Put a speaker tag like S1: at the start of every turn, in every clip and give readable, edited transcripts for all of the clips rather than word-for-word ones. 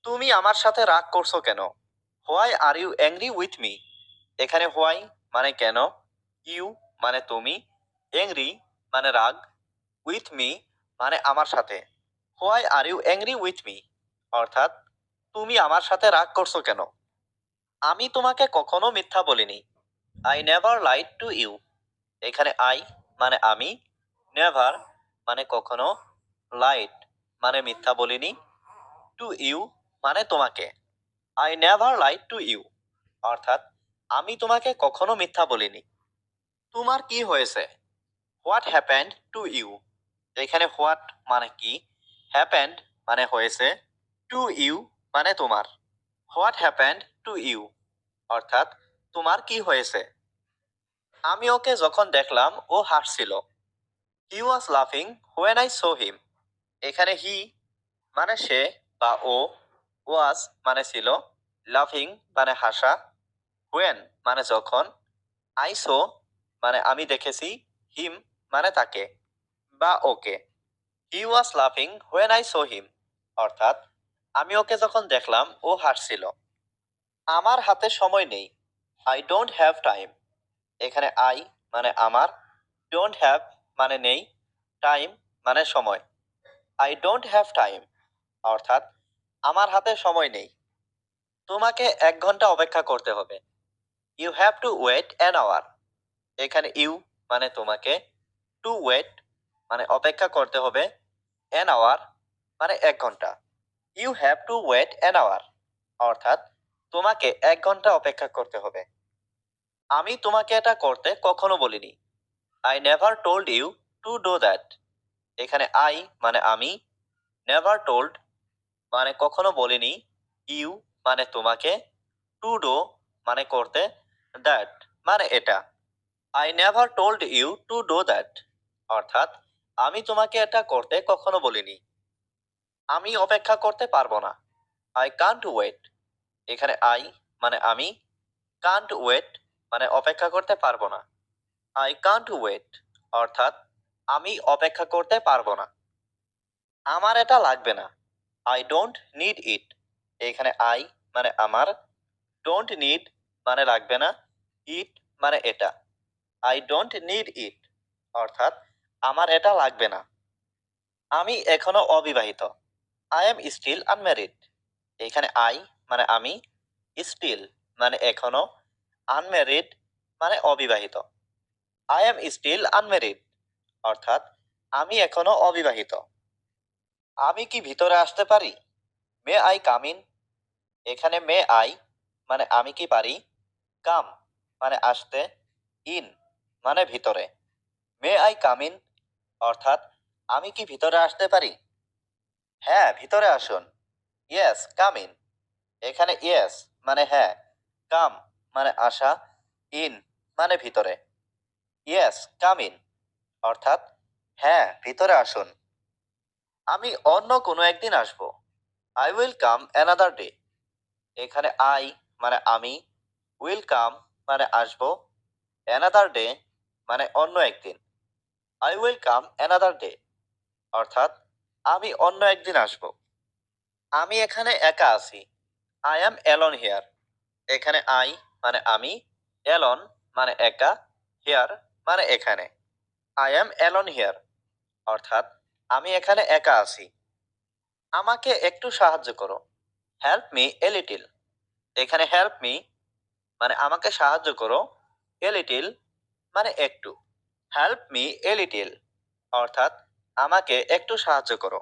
S1: তুমি আমার সাথে রাগ করছো কেন? Why are you angry with me? এখানে হোয়াই মানে কেন, ইউ মানে তুমি, অ্যাংরি মানে রাগ, উইথ মি মানে আমার সাথে। Why are you angry with me অর্থাৎ তুমি আমার সাথে রাগ করছো কেন? আমি তোমাকে কখনো মিথ্যা বলিনি। I never lied to you. এখানে আই মানে আমি, নেভার মানে কখনো, লাইড মানে মিথ্যা বলিনি, টু ইউ মানে তোমাকে। I never lied to you অর্থাৎ আমি তোমাকে কখনো মিথ্যা বলিনি। তোমার কি হয়েছে? What happened to you? এখানে হোয়াট মানে কি, হ্যাপেন্ড মানে হয়েছে, টু ইউ মানে তোমার। হোয়াট হ্যাপেন্ড টু ইউ অর্থাৎ তোমার কি হয়েছে? আমি ওকে যখন দেখলাম ও হাসছিল। হি ওয়াজ লাফিং হোয়েন আই সো হিম। এখানে হি মানে সে বা ও, ওয়াজ মানে ছিল, লাফিং মানে হাসা, হোয়েন মানে যখন, আই সো মানে আমি দেখেছি, হিম মানে তাকে বা ওকে। হি ওয়াজ লাফিং হোয়েন আই সো হিম অর্থাৎ আমি ওকে যখন দেখলাম ও হাসছিল। আমার হাতে সময় নেই। I don't have time. এখানে আই মানে আমার, ডোন্ট হ্যাভ মানে নেই, টাইম মানে সময়। আই ডোন্ট হ্যাভ টাইম অর্থাৎ আমার হাতে সময় নেই। তোমাকে 1 ঘন্টা অপেক্ষা করতে হবে। You have to wait an hour. এখানে ইউ মানে তোমাকে, টু ওয়েট মানে অপেক্ষা করতে হবে, অ্যান আওয়ার মানে 1 ঘন্টা। You have to wait an hour অর্থাৎ তোমাকে 1 ঘন্টা অপেক্ষা করতে হবে। আমি তোমাকে এটা করতে কখনো বলিনি। I never told you to do that. এখানে আই মানে আমি, নেভার টোল্ড মানে কখনো বলিনি, ইউ মানে তোমাকে, টু ডু মানে করতে, দ্যাট মানে এটা। I never told you to do that অর্থাৎ আমি তোমাকে এটা করতে কখনো বলিনি। আমি অপেক্ষা করতে পারবো না। I can't wait. এখানে আই মানে আমি, কান্ট ওয়েট মানে অপেক্ষা করতে পারবো না। আই কান্ট ওয়েট অর্থাৎ আমি অপেক্ষা করতে পারবো না। আমার এটা লাগবে না। I don't need it. এখানে আই মানে আমার, ডোন্ট নিড মানে লাগবে না, ইট মানে এটা। আই ডোন্ট নিড ইট অর্থাৎ আমার এটা লাগবে না। আমি এখনো অবিবাহিত। I am still unmarried. এখানে আই মানে আমি, স্টিল মানে এখনো, আনম্যারিড মানে অবিবাহিত। আই এম স্টিল আনম্যারিড অর্থাৎ আমি এখনো অবিবাহিত। আমি কি ভিতরে আসতে পারি? May I come in. এখানে মে আই মানে আমি কি পারি, কাম মানে আসতে, ইন মানে ভিতরে। মে আই কাম ইন অর্থাৎ আমি কি ভিতরে আসতে পারি? হ্যাঁ, ভিতরে আসুন। Yes come in. এখানে ইয়েস মানে হ্যাঁ, কাম মানে আসা, ইন মানে ভিতরে। ইয়েস কাম ইন অর্থাৎ হ্যাঁ, ভিতরে আসুন। আমি অন্য কোনো একদিন আসবো। I will come another day. এখানে আই মানে আমি, উইল কাম মানে আসবো, অ্যানাদার ডে মানে অন্য একদিন। I will come another day অর্থাৎ আমি অন্য একদিন আসবো। আমি এখানে একা আছি। I am alone here. এখানে আই মানে আমি, অ্যালোন মানে একা, হিয়ার মানে এখানে। আই অ্যাম অ্যালোন হিয়ার অর্থাৎ আমি এখানে একা আছি। আমাকে একটু সাহায্য করো। Help me a little. এখানে হেল্প মি মানে আমাকে সাহায্য করো, এ লিটিল মানে একটু। হেল্প মি এ লিটিল অর্থাৎ আমাকে একটু সাহায্য করো।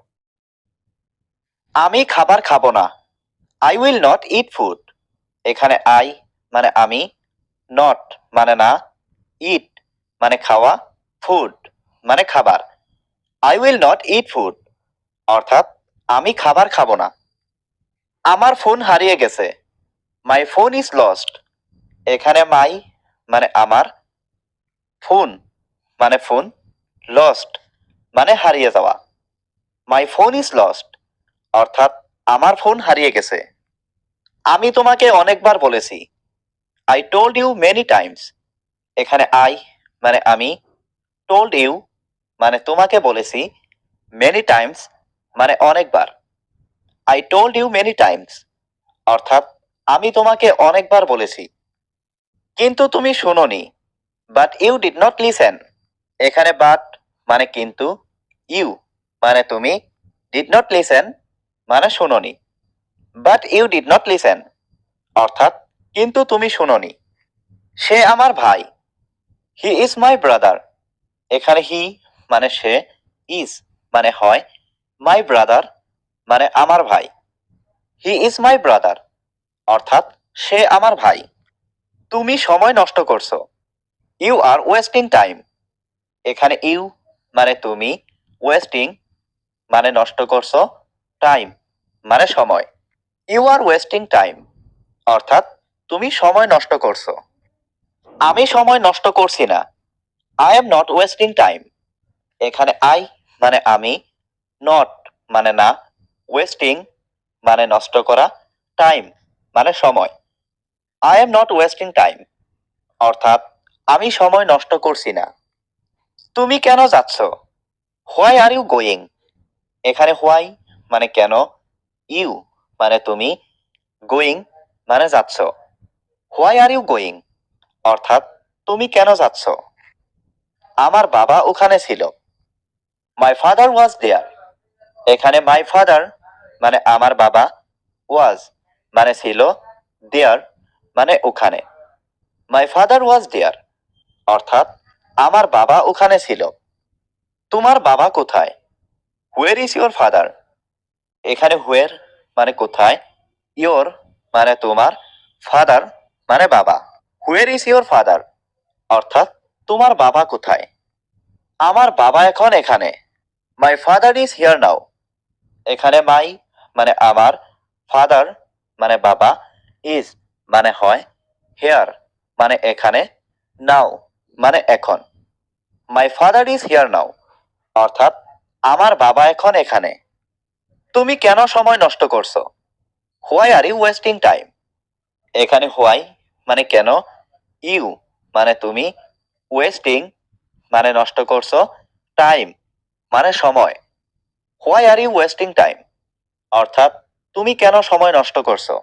S1: আমি খাবার খাবো না। I will not eat food. এখানে আই মানে আমি, নট মানে না, ইট মানে খাওয়া, ফুড মানে খাবার। I will not eat food অর্থাৎ আমি খাবার খাবো না। আমার ফোন হারিয়ে গেছে। My phone is lost. এখানে মাই মানে আমার, ফোন মানে ফোন, লস্ট মানে হারিয়ে যাওয়া। মাই ফোন ইজ লস্ট অর্থাৎ আমার ফোন হারিয়ে গেছে। আমি তোমাকে অনেকবার বলেছি। I told you many times. এখানে আই মানে আমি, টোল্ড ইউ মানে তোমাকে বলেছি, মেনি টাইমস মানে অনেকবার। I told you many times, অর্থাৎ আমি তোমাকে অনেকবার বলেছি কিন্তু তুমি শোনোনি। But you did not listen, এখানে বাট মানে কিন্তু, ইউ মানে তুমি, ডিড নট লিসেন মানে শোনোনি। But you did not listen অর্থাৎ কিন্তু তুমি শোনোনি। সে আমার ভাই, হি ইজ মাই ব্রাদার, এখানে হি মানে সে, ইজ মানে হয়, মাই ব্রাদার মানে আমার ভাই। হি ইজ মাই ব্রাদার অর্থাৎ সে আমার ভাই। তুমি সময় নষ্ট করছো, ইউ আর ওয়েস্টিং টাইম, এখানে ইউ মানে তুমি, ওয়েস্টিং মানে নষ্ট করছো, টাইম মানে সময়। ইউ আর ওয়েস্টিং টাইম অর্থাৎ তুমি সময় নষ্ট করছো। আমি সময় নষ্ট করছি না, I am not wasting time, এখানে আই মানে আমি, নট মানে না, ওয়েস্টিং মানে নষ্ট করা, টাইম মানে সময়। I am not wasting time অর্থাৎ আমি সময় নষ্ট করছি না। তুমি কেন যাচ্ছ, হোয়াই আর ইউ গোয়িং, এখানে হোয়াই মানে কেন, ইউ মানে তুমি, গোয়িং মানে যাচ্ছ। হোয়াই আর ইউ গোয়িং অর্থাৎ তুমি কেন যাচ্ছ। আমার বাবা ওখানে ছিল, মাই ফাদার ওয়াজ দেয়ার, এখানে মাই ফাদার মানে আমার বাবা, ওয়াজ মানে ছিল, দেয়ার মানে ওখানে। মাই ফাদার ওয়াজ দেয়ার অর্থাৎ আমার বাবা ওখানে ছিল। তোমার বাবা কোথায়, হুয়ের ইজ ইউর ফাদার, এখানে হুয়ের মানে কোথায়, ইয়োর মানে তোমার, ফাদার মানে বাবা। হুয়ের ইজ ইউর ফাদার অর্থাৎ তোমার বাবা কোথায়। আমার বাবা এখন এখানে, মাই ফাদার ইজ হিয়ার নাও, এখানে মাই মানে আমার, ফাদার মানে বাবা, ইজ মানে হয়, হেয়ার মানে এখানে, নাও মানে এখন। মাই ফাদার ইজ হিয়ার নাও অর্থাৎ আমার বাবা এখন এখানে। তুমি কেন সময় নষ্ট করছো, why are you wasting time, এখানে হোয়াই মানে কেন, ইউ মানে তুমি, ওয়েস্টিং মানে নষ্ট করছো, টাইম মানে সময়। Why are you wasting time অর্থাৎ তুমি কেন সময় নষ্ট করছো।